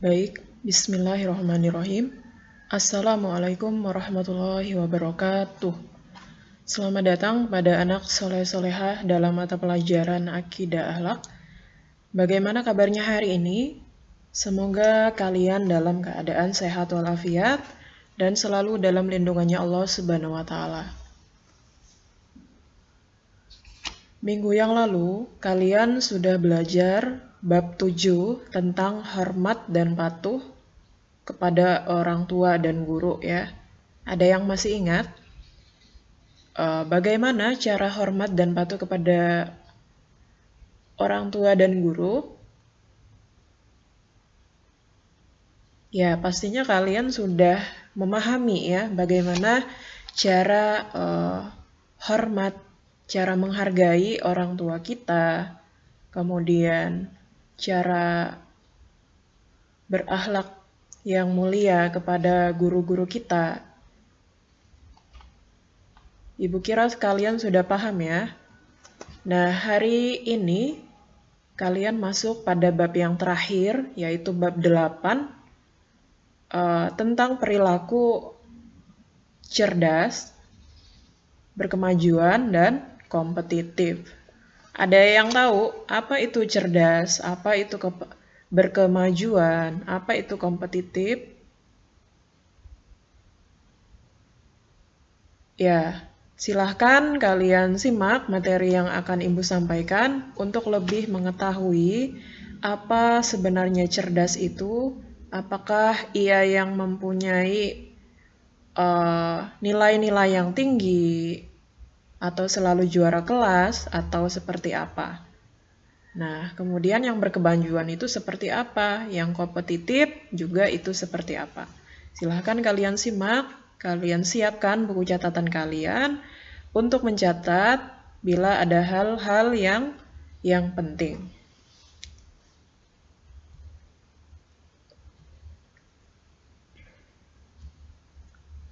Baik, bismillahirrahmanirrahim. Assalamualaikum warahmatullahi wabarakatuh. Selamat datang pada anak soleh-solehah dalam mata pelajaran Akidah Akhlak. Bagaimana kabarnya hari ini? Semoga kalian dalam keadaan sehat walafiat dan selalu dalam lindungannya Allah Subhanahu wa Ta'ala. Minggu yang lalu, kalian sudah belajar bab 7 tentang hormat dan patuh kepada orang tua dan guru ya. Ada yang masih ingat? Bagaimana cara hormat dan patuh kepada orang tua dan guru? Ya, pastinya kalian sudah memahami ya bagaimana cara hormat, cara menghargai orang tua kita, kemudian cara berakhlak yang mulia kepada guru-guru kita. Ibu kira kalian sudah paham ya. Nah, hari ini kalian masuk pada bab yang terakhir, yaitu bab 8, tentang perilaku cerdas, berkemajuan, dan kompetitif. Ada yang tahu apa itu cerdas, apa itu berkemajuan, apa itu kompetitif? Ya, silahkan kalian simak materi yang akan Ibu sampaikan untuk lebih mengetahui apa sebenarnya cerdas itu, apakah ia yang mempunyai nilai-nilai yang tinggi, atau selalu juara kelas, atau seperti apa. Nah, kemudian yang berkemajuan itu seperti apa, yang kompetitif juga itu seperti apa. Silahkan kalian simak, kalian siapkan buku catatan kalian untuk mencatat bila ada hal-hal yang penting.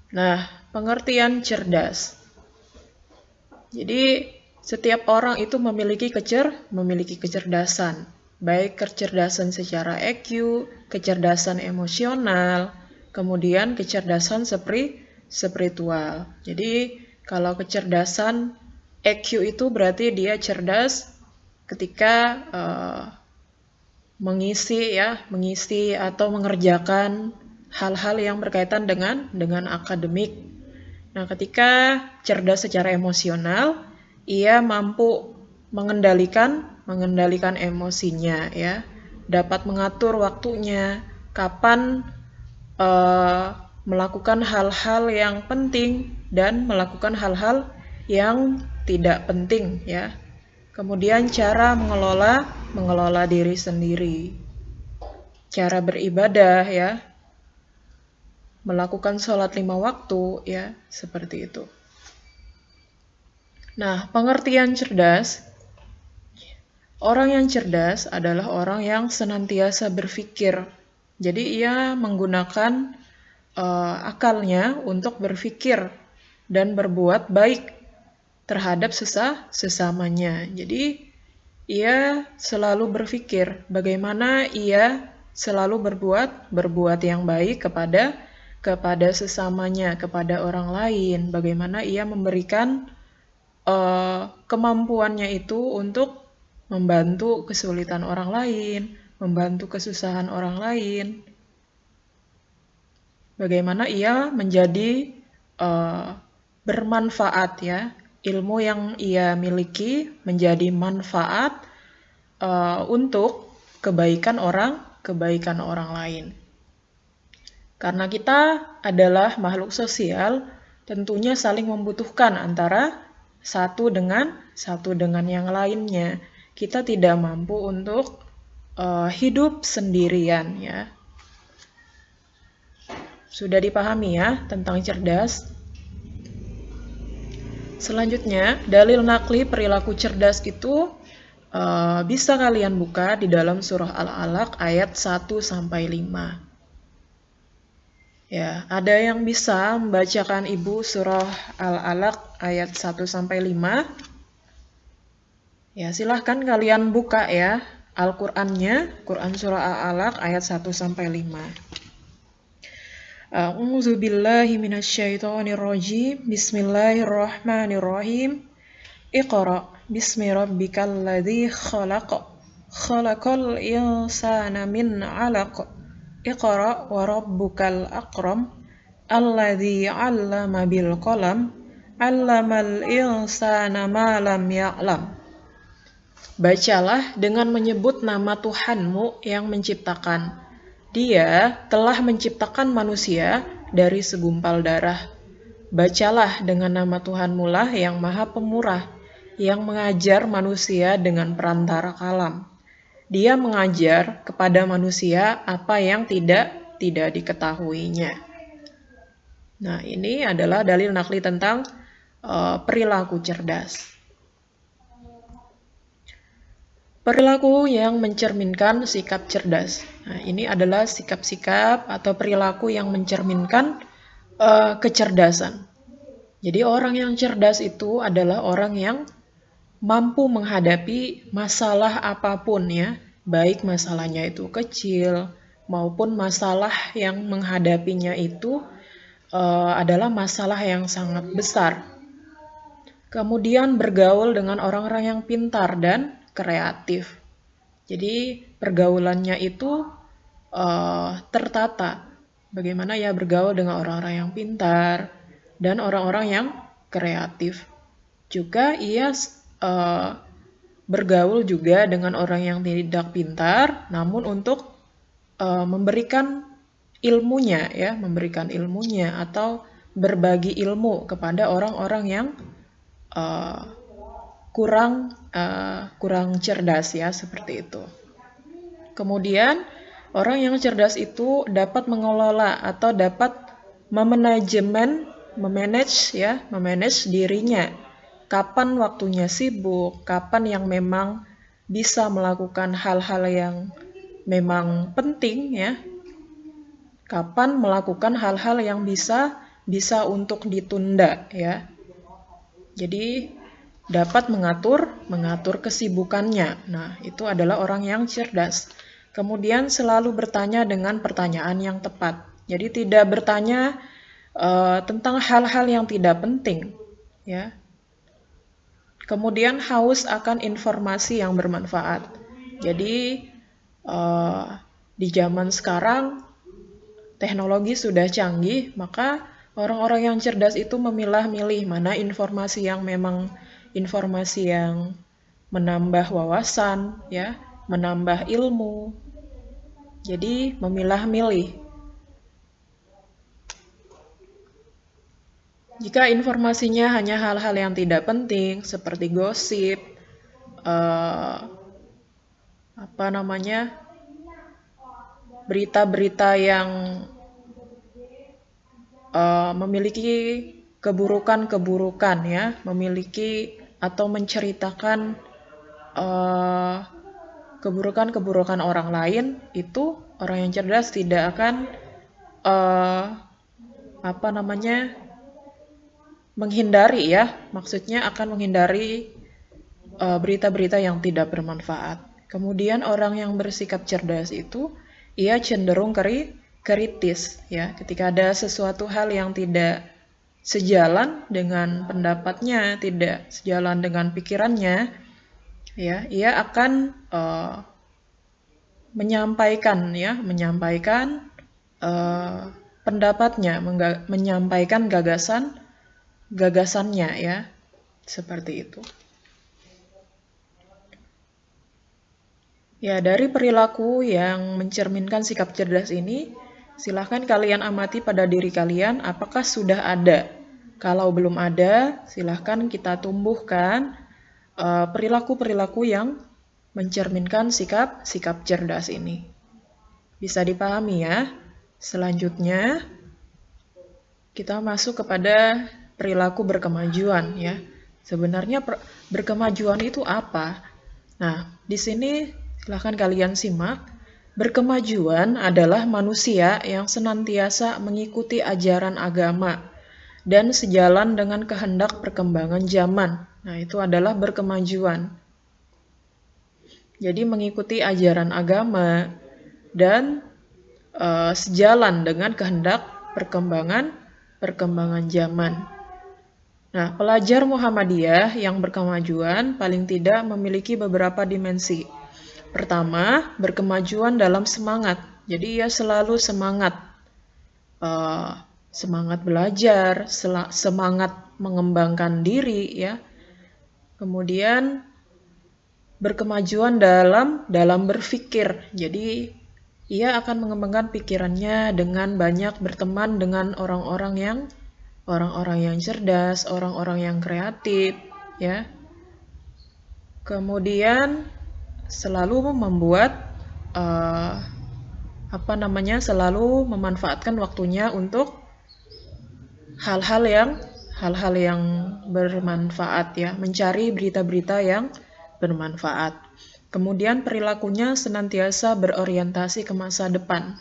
Nah, pengertian cerdas. Jadi, setiap orang itu memiliki kecerdasan, baik kecerdasan secara EQ, kecerdasan emosional, kemudian kecerdasan spiritual. Jadi, kalau kecerdasan EQ itu berarti dia cerdas ketika mengisi atau mengerjakan hal-hal yang berkaitan dengan akademik. Nah, ketika cerdas secara emosional, ia mampu mengendalikan emosinya ya, dapat mengatur waktunya, kapan melakukan hal-hal yang penting dan melakukan hal-hal yang tidak penting ya. Kemudian cara mengelola diri sendiri, cara beribadah ya, melakukan sholat 5 waktu ya, seperti itu. Nah, pengertian cerdas, orang yang cerdas adalah orang yang senantiasa berpikir. Jadi ia menggunakan akalnya untuk berpikir dan berbuat baik terhadap sesamanya. Jadi ia selalu berpikir bagaimana ia selalu berbuat yang baik kepada sesamanya, kepada orang lain, bagaimana ia memberikan kemampuannya itu untuk membantu kesulitan orang lain, membantu kesusahan orang lain, bagaimana ia menjadi bermanfaat ya, ilmu yang ia miliki menjadi manfaat untuk kebaikan orang lain. Karena kita adalah makhluk sosial, tentunya saling membutuhkan antara satu dengan yang lainnya. Kita tidak mampu untuk hidup sendirian ya. Sudah dipahami ya tentang cerdas? Selanjutnya, dalil nakli perilaku cerdas itu bisa kalian buka di dalam surah Al-Alaq ayat 1-5. Ya, ada yang bisa membacakan Ibu surah Al-Alaq ayat 1-5? Ya, silahkan kalian buka ya. Al-Qur'annya, Quran surah Al-Alaq ayat 1 sampai 5. A'udzu billahi minasyaitonir rajim. Bismillahirrahmanirrahim. Iqra bismi rabbikal ladzi khalaq. Khalaqal insana min 'alaq. Iqra wa rabbukal akram. Alladzi 'allama bil qalam. 'Allamal insana ma lam ya'lam. Bacalah dengan menyebut nama Tuhanmu yang menciptakan. Dia telah menciptakan manusia dari segumpal darah. Bacalah dengan nama Tuhanmu lah yang maha pemurah, yang mengajar manusia dengan perantara kalam. Dia mengajar kepada manusia apa yang tidak diketahuinya. Nah, ini adalah dalil nakli tentang perilaku cerdas. Perilaku yang mencerminkan sikap cerdas. Nah, ini adalah sikap-sikap atau perilaku yang mencerminkan kecerdasan. Jadi orang yang cerdas itu adalah orang yang mampu menghadapi masalah apapun ya, baik masalahnya itu kecil maupun masalah yang menghadapinya itu adalah masalah yang sangat besar. Kemudian bergaul dengan orang-orang yang pintar dan kreatif. Jadi pergaulannya itu tertata. Bagaimana ya bergaul dengan orang-orang yang pintar dan orang-orang yang kreatif. Juga ia bergaul juga dengan orang yang tidak pintar, namun untuk memberikan ilmunya ya, memberikan ilmunya atau berbagi ilmu kepada orang-orang yang kurang cerdas ya, seperti itu. Kemudian orang yang cerdas itu dapat mengelola atau dapat memanage dirinya. Kapan waktunya sibuk, kapan yang memang bisa melakukan hal-hal yang memang penting ya. Kapan melakukan hal-hal yang bisa untuk ditunda ya. Jadi dapat mengatur kesibukannya. Nah, itu adalah orang yang cerdas. Kemudian selalu bertanya dengan pertanyaan yang tepat. Jadi tidak bertanya tentang hal-hal yang tidak penting, ya. Kemudian haus akan informasi yang bermanfaat. Jadi di zaman sekarang teknologi sudah canggih, maka orang-orang yang cerdas itu memilah-milih mana informasi yang memang informasi yang menambah wawasan, ya, menambah ilmu. Jadi memilah-milih. Jika informasinya hanya hal-hal yang tidak penting, seperti gosip, berita-berita yang memiliki keburukan-keburukan, ya, memiliki atau menceritakan keburukan-keburukan orang lain, itu orang yang cerdas tidak akan menghindari, ya, maksudnya akan menghindari berita-berita yang tidak bermanfaat. Kemudian orang yang bersikap cerdas itu ia cenderung kritis, ya, ketika ada sesuatu hal yang tidak sejalan dengan pendapatnya, tidak sejalan dengan pikirannya, ya, ia akan menyampaikan pendapatnya, menyampaikan gagasannya, ya, seperti itu. Ya, dari perilaku yang mencerminkan sikap cerdas ini, silahkan kalian amati pada diri kalian apakah sudah ada. Kalau belum ada, silahkan kita tumbuhkan perilaku-perilaku yang mencerminkan sikap cerdas ini. Bisa dipahami ya? Selanjutnya, kita masuk kepada perilaku berkemajuan, ya. Sebenarnya berkemajuan itu apa? Nah, di sini silahkan kalian simak. Berkemajuan adalah manusia yang senantiasa mengikuti ajaran agama dan sejalan dengan kehendak perkembangan zaman. Nah, itu adalah berkemajuan. Jadi mengikuti ajaran agama dan sejalan dengan kehendak perkembangan zaman. Nah, pelajar Muhammadiyah yang berkemajuan paling tidak memiliki beberapa dimensi. Pertama, berkemajuan dalam semangat. Jadi ia selalu semangat belajar, semangat mengembangkan diri, ya. Kemudian berkemajuan dalam berpikir. Jadi ia akan mengembangkan pikirannya dengan banyak berteman dengan orang-orang yang cerdas, orang-orang yang kreatif, ya. Kemudian selalu membuat selalu memanfaatkan waktunya untuk hal-hal yang bermanfaat, ya, mencari berita-berita yang bermanfaat. Kemudian perilakunya senantiasa berorientasi ke masa depan.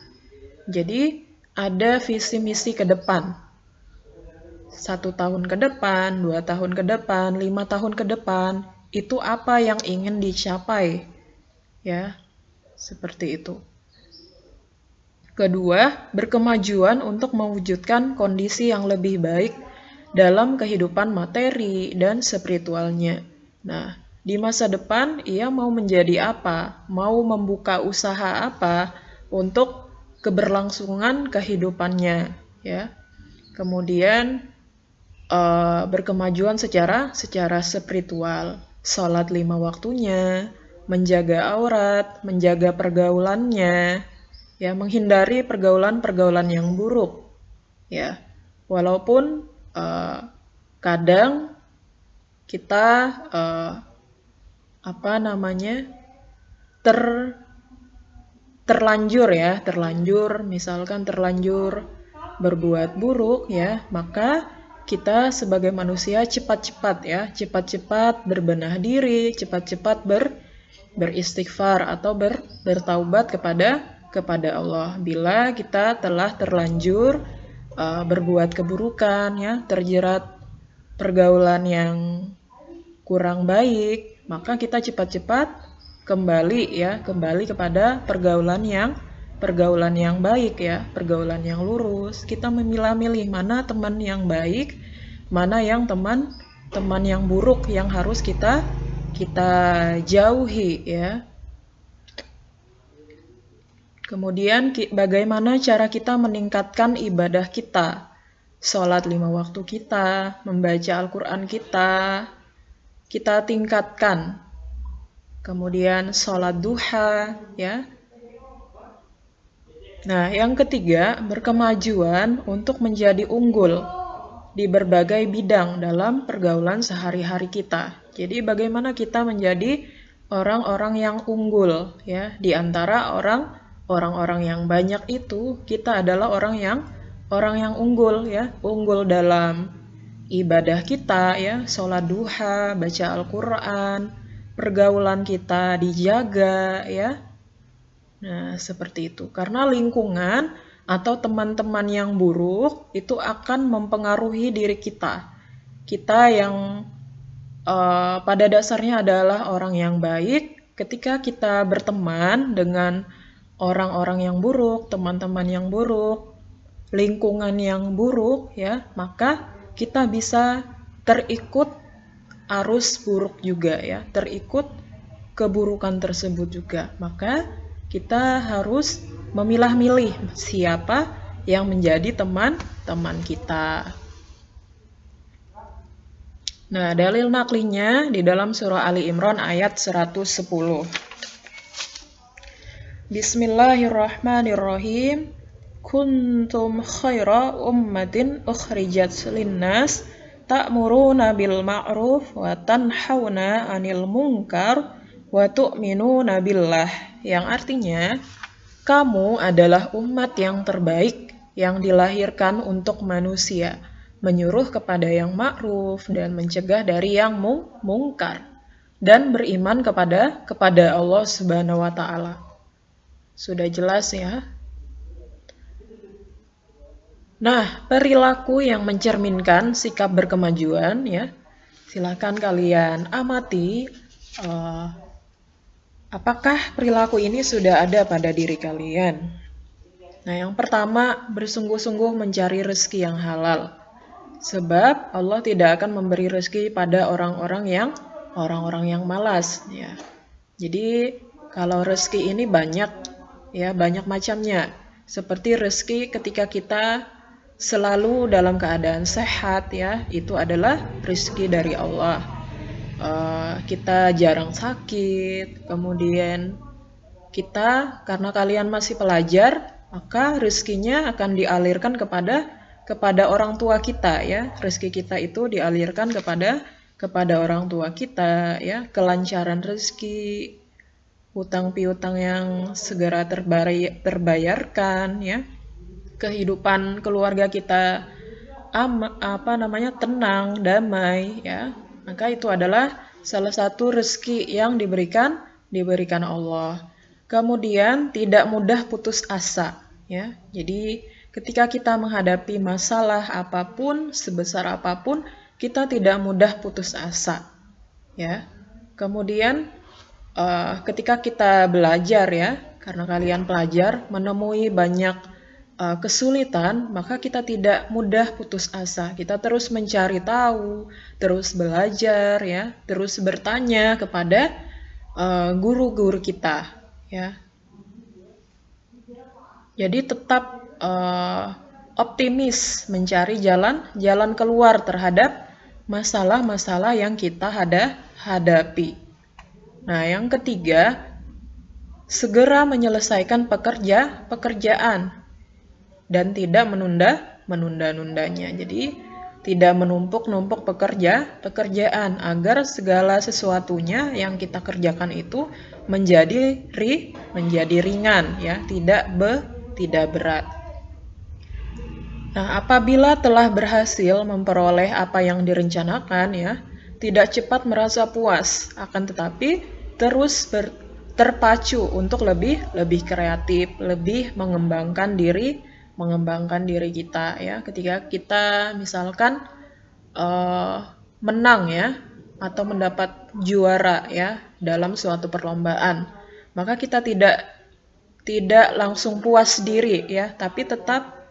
Jadi ada visi misi ke depan. 1 tahun ke depan, 2 tahun ke depan, 5 tahun ke depan, itu apa yang ingin dicapai, ya, seperti itu. Kedua, berkemajuan untuk mewujudkan kondisi yang lebih baik dalam kehidupan materi dan spiritualnya. Nah, di masa depan ia mau menjadi apa? Mau membuka usaha apa untuk keberlangsungan kehidupannya, ya. Kemudian berkemajuan secara spiritual, sholat 5 waktunya, menjaga aurat, menjaga pergaulannya, ya, menghindari pergaulan yang buruk, ya. Walaupun kadang kita terlanjur berbuat buruk, ya, maka kita sebagai manusia cepat-cepat berbenah diri, cepat-cepat beristighfar atau bertaubat kepada Allah bila kita telah terlanjur berbuat keburukan, ya, terjerat pergaulan yang kurang baik, maka kita cepat-cepat kembali kepada pergaulan yang baik, ya, pergaulan yang lurus. Kita memilah-milih mana teman yang baik, mana yang teman yang buruk yang harus kita jauhi, ya. Kemudian bagaimana cara kita meningkatkan ibadah kita? Sholat 5 waktu kita, membaca Al-Quran kita tingkatkan. Kemudian sholat duha, ya. Nah, yang ketiga, berkemajuan untuk menjadi unggul di berbagai bidang dalam pergaulan sehari-hari kita. Jadi bagaimana kita menjadi orang-orang yang unggul, ya, di antara orang-orang yang banyak itu, kita adalah orang yang unggul, ya, unggul dalam ibadah kita, ya, sholat duha, baca Al-Quran, pergaulan kita dijaga, ya. Nah, seperti itu. Karena lingkungan atau teman-teman yang buruk itu akan mempengaruhi diri kita. Kita yang pada dasarnya adalah orang yang baik, ketika kita berteman dengan orang-orang yang buruk, teman-teman yang buruk, lingkungan yang buruk, ya, maka kita bisa terikut arus buruk juga, ya, terikut keburukan tersebut juga. Maka kita harus memilah-milih siapa yang menjadi teman-teman kita. Nah, dalil naklinya di dalam surah Ali Imran ayat 110. Bismillahirrahmanirrahim. Kuntum khaira ummatin ukhrijat linnas ta'muruna bil ma'ruf wa tanhauna 'anil munkar wa tu'minuna billah. Yang artinya, kamu adalah umat yang terbaik yang dilahirkan untuk manusia, menyuruh kepada yang ma'ruf dan mencegah dari yang mungkar, dan beriman kepada Allah Subhanahu wa taala. Sudah jelas, ya? Nah, perilaku yang mencerminkan sikap berkemajuan, ya. Silakan kalian amati Apakah perilaku ini sudah ada pada diri kalian? Nah, yang pertama, bersungguh-sungguh mencari rezeki yang halal. Sebab Allah tidak akan memberi rezeki pada orang-orang yang malas, ya. Jadi, kalau rezeki ini banyak, ya, banyak macamnya. Seperti rezeki ketika kita selalu dalam keadaan sehat, ya, itu adalah rezeki dari Allah. Kita jarang sakit, kemudian kita, karena kalian masih pelajar, maka rezekinya akan dialirkan kepada orang tua kita, ya. Rezeki kita itu dialirkan kepada orang tua kita, ya. Kelancaran rezeki, hutang piutang yang segera terbayarkan, ya. Kehidupan keluarga kita tenang, damai, ya. Maka itu adalah salah satu rezeki yang diberikan Allah. Kemudian tidak mudah putus asa, ya. Jadi ketika kita menghadapi masalah apapun, sebesar apapun, kita tidak mudah putus asa, ya. Kemudian ketika kita belajar, ya, karena kalian pelajar menemui banyak kesulitan, maka kita tidak mudah putus asa. Kita terus mencari tahu, terus belajar, ya, terus bertanya kepada guru-guru kita, ya. Jadi tetap optimis mencari jalan keluar terhadap masalah-masalah yang kita hadapi. Nah, yang ketiga, segera menyelesaikan pekerjaan dan tidak menunda-nundanya. Jadi tidak menumpuk-numpuk pekerjaan agar segala sesuatunya yang kita kerjakan itu menjadi ringan, ya, tidak berat. Nah, apabila telah berhasil memperoleh apa yang direncanakan, ya, tidak cepat merasa puas, akan tetapi terus terpacu untuk lebih kreatif, lebih mengembangkan diri kita, ya. Ketika kita misalkan menang, ya, atau mendapat juara, ya, dalam suatu perlombaan, maka kita tidak langsung puas diri, ya, tapi tetap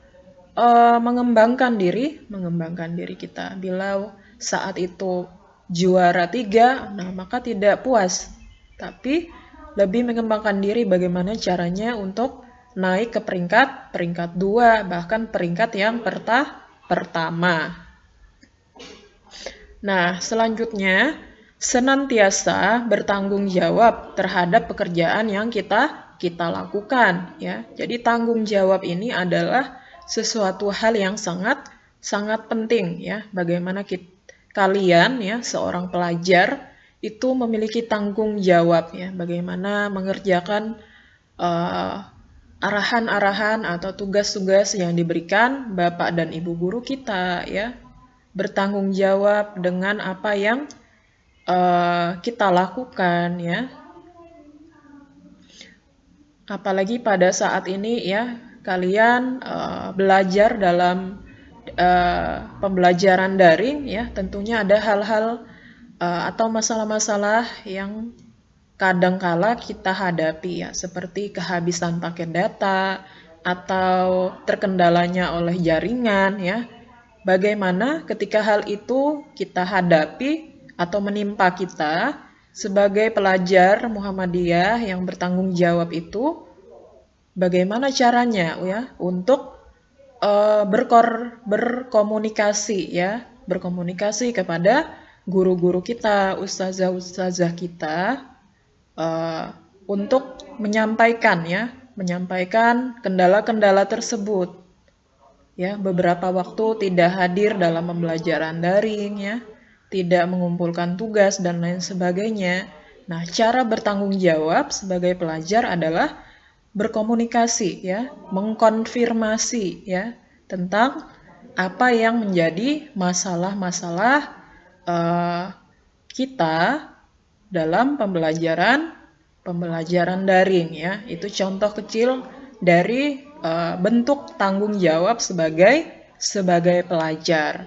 mengembangkan diri kita. Bila saat itu juara 3, nah maka tidak puas, tapi lebih mengembangkan diri bagaimana caranya untuk naik ke peringkat 2, bahkan peringkat yang pertama. Nah, selanjutnya senantiasa bertanggung jawab terhadap pekerjaan yang kita lakukan, ya. Jadi tanggung jawab ini adalah sesuatu hal yang sangat penting, ya. Bagaimana kalian, ya, seorang pelajar itu memiliki tanggung jawab, ya. Bagaimana mengerjakan arahan-arahan atau tugas-tugas yang diberikan Bapak dan Ibu guru kita, ya. Bertanggung jawab dengan apa yang kita lakukan, ya. Apalagi pada saat ini, ya, kalian belajar dalam pembelajaran daring, ya, tentunya ada hal-hal atau masalah-masalah yang kadangkala kita hadapi, ya, seperti kehabisan paket data atau terkendalanya oleh jaringan, ya. Bagaimana ketika hal itu kita hadapi atau menimpa kita sebagai pelajar Muhammadiyah yang bertanggung jawab itu, bagaimana caranya, ya, untuk berkomunikasi, ya, berkomunikasi kepada guru-guru kita, ustazah-ustazah kita untuk menyampaikan kendala-kendala tersebut. Ya, beberapa waktu tidak hadir dalam pembelajaran daring, ya, tidak mengumpulkan tugas dan lain sebagainya. Nah, cara bertanggung jawab sebagai pelajar adalah berkomunikasi, ya, mengkonfirmasi, ya, tentang apa yang menjadi masalah-masalah kita dalam pembelajaran daring, ya. Itu contoh kecil dari bentuk tanggung jawab sebagai pelajar.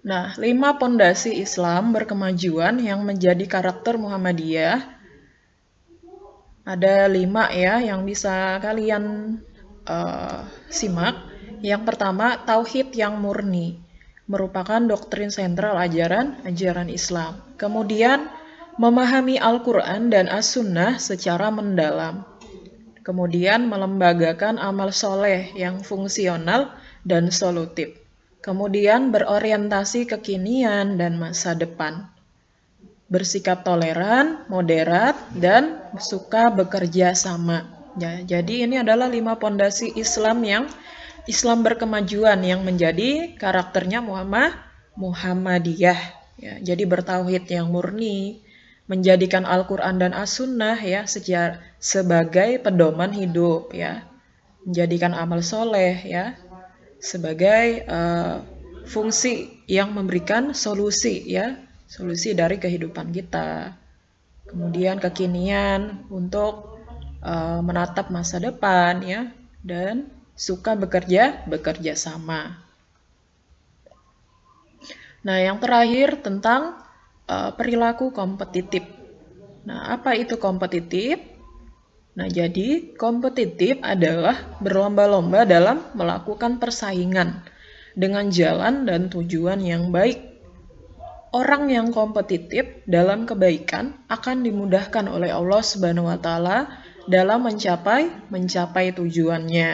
Nah, 5 pondasi Islam berkemajuan yang menjadi karakter Muhammadiyah. Ada 5 ya yang bisa kalian simak. Yang pertama, tauhid yang murni, merupakan doktrin sentral ajaran Islam. Kemudian, memahami Al-Quran dan As-Sunnah secara mendalam. Kemudian, melembagakan amal soleh yang fungsional dan solutif. Kemudian, berorientasi kekinian dan masa depan. Bersikap toleran, moderat, dan suka bekerja sama. Ya, jadi ini adalah 5 pondasi Islam yang Islam berkemajuan yang menjadi karakternya Muhammadiyah. Ya, jadi bertauhid yang murni, menjadikan Al-Quran dan As-Sunnah ya sebagai pedoman hidup ya, menjadikan amal soleh ya sebagai fungsi yang memberikan solusi ya, solusi dari kehidupan kita. Kemudian kekinian untuk menatap masa depan ya, dan suka bekerja sama. Nah, yang terakhir tentang perilaku kompetitif. Nah, apa itu kompetitif? Nah, jadi kompetitif adalah berlomba-lomba dalam melakukan persaingan dengan jalan dan tujuan yang baik. Orang yang kompetitif dalam kebaikan akan dimudahkan oleh Allah Subhanahu wa taala dalam mencapai tujuannya.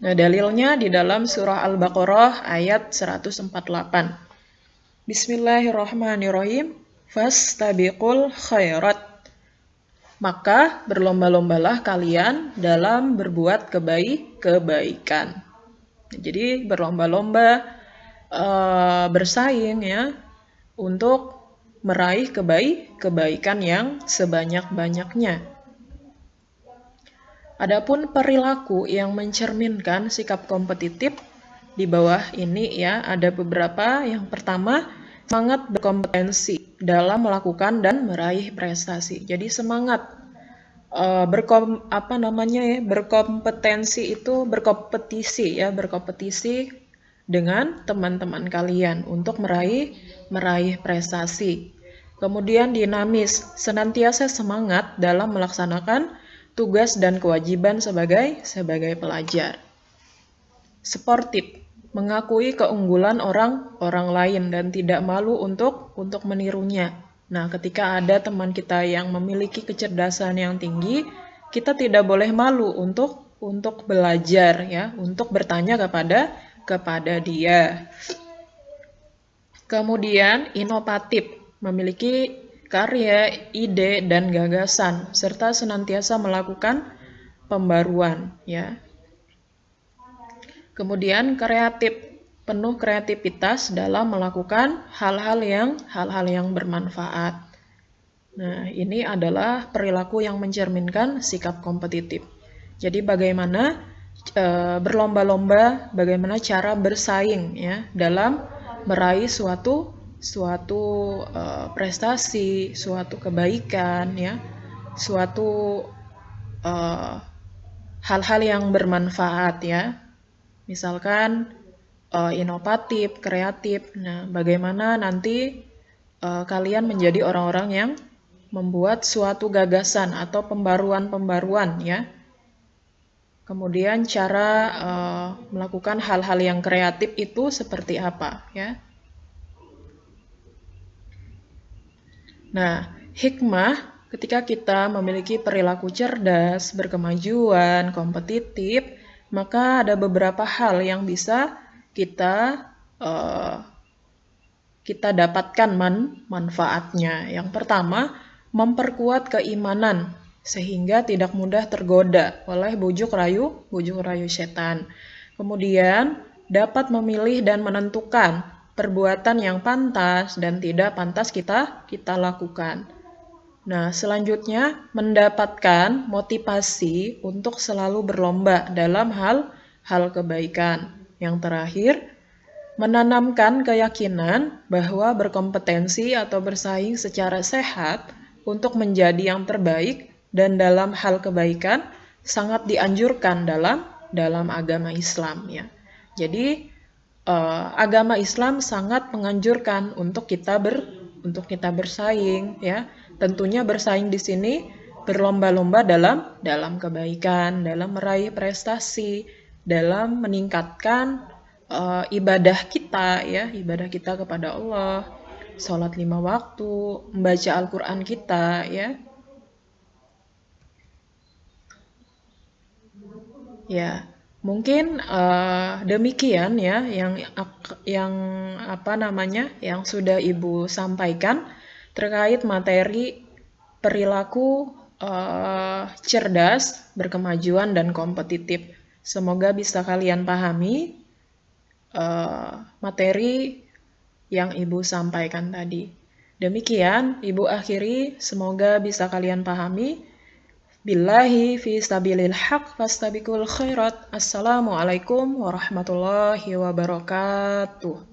Nah, dalilnya di dalam surah Al-Baqarah ayat 148. Bismillahirrahmanirrahim. Fastabiqul khairat. Maka berlomba-lombalah kalian dalam berbuat kebaikan. Jadi berlomba-lomba bersaing ya untuk meraih kebaikan yang sebanyak-banyaknya. Adapun perilaku yang mencerminkan sikap kompetitif di bawah ini ya, ada beberapa. Yang pertama, semangat berkompetensi dalam melakukan dan meraih prestasi. Jadi semangat berkompetensi itu berkompetisi dengan teman-teman kalian untuk meraih prestasi. Kemudian dinamis, senantiasa semangat dalam melaksanakan tugas dan kewajiban sebagai pelajar. Sportif, mengakui keunggulan orang lain dan tidak malu untuk menirunya. Nah, ketika ada teman kita yang memiliki kecerdasan yang tinggi, kita tidak boleh malu untuk belajar ya, untuk bertanya kepada dia. Kemudian inovatif, memiliki karya, ide, dan gagasan, serta senantiasa melakukan pembaruan ya. Kemudian kreatif, penuh kreativitas dalam melakukan hal-hal yang bermanfaat. Nah, ini adalah perilaku yang mencerminkan sikap kompetitif. Jadi bagaimana berlomba-lomba, bagaimana cara bersaing ya dalam meraih suatu prestasi, suatu kebaikan ya, suatu hal-hal yang bermanfaat ya. Misalkan inovatif, kreatif. Nah, bagaimana nanti kalian menjadi orang-orang yang membuat suatu gagasan atau pembaruan ya. Kemudian cara melakukan hal-hal yang kreatif itu seperti apa ya. Nah, hikmah ketika kita memiliki perilaku cerdas, berkemajuan, kompetitif, maka ada beberapa hal yang bisa kita dapatkan manfaatnya. Yang pertama, memperkuat keimanan sehingga tidak mudah tergoda oleh bujuk rayu setan. Kemudian dapat memilih dan menentukan perbuatan yang pantas dan tidak pantas kita lakukan. Nah, selanjutnya mendapatkan motivasi untuk selalu berlomba dalam hal kebaikan. Yang terakhir, menanamkan keyakinan bahwa berkompetensi atau bersaing secara sehat untuk menjadi yang terbaik dan dalam hal kebaikan sangat dianjurkan dalam agama Islam ya. Jadi agama Islam sangat menganjurkan untuk kita bersaing, ya. Tentunya bersaing di sini berlomba-lomba dalam kebaikan, dalam meraih prestasi, dalam meningkatkan ibadah kita, ya, ibadah kita kepada Allah, sholat 5 waktu, membaca Al-Quran kita, ya. Ya, mungkin demikian ya yang apa namanya yang sudah Ibu sampaikan terkait materi perilaku cerdas, berkemajuan dan kompetitif. Semoga bisa kalian pahami materi yang Ibu sampaikan tadi. Demikian Ibu akhiri, semoga bisa kalian pahami. Billahi fi sabilil haq fastabiqul khairat. Assalamualaikum warahmatullahi wabarakatuh.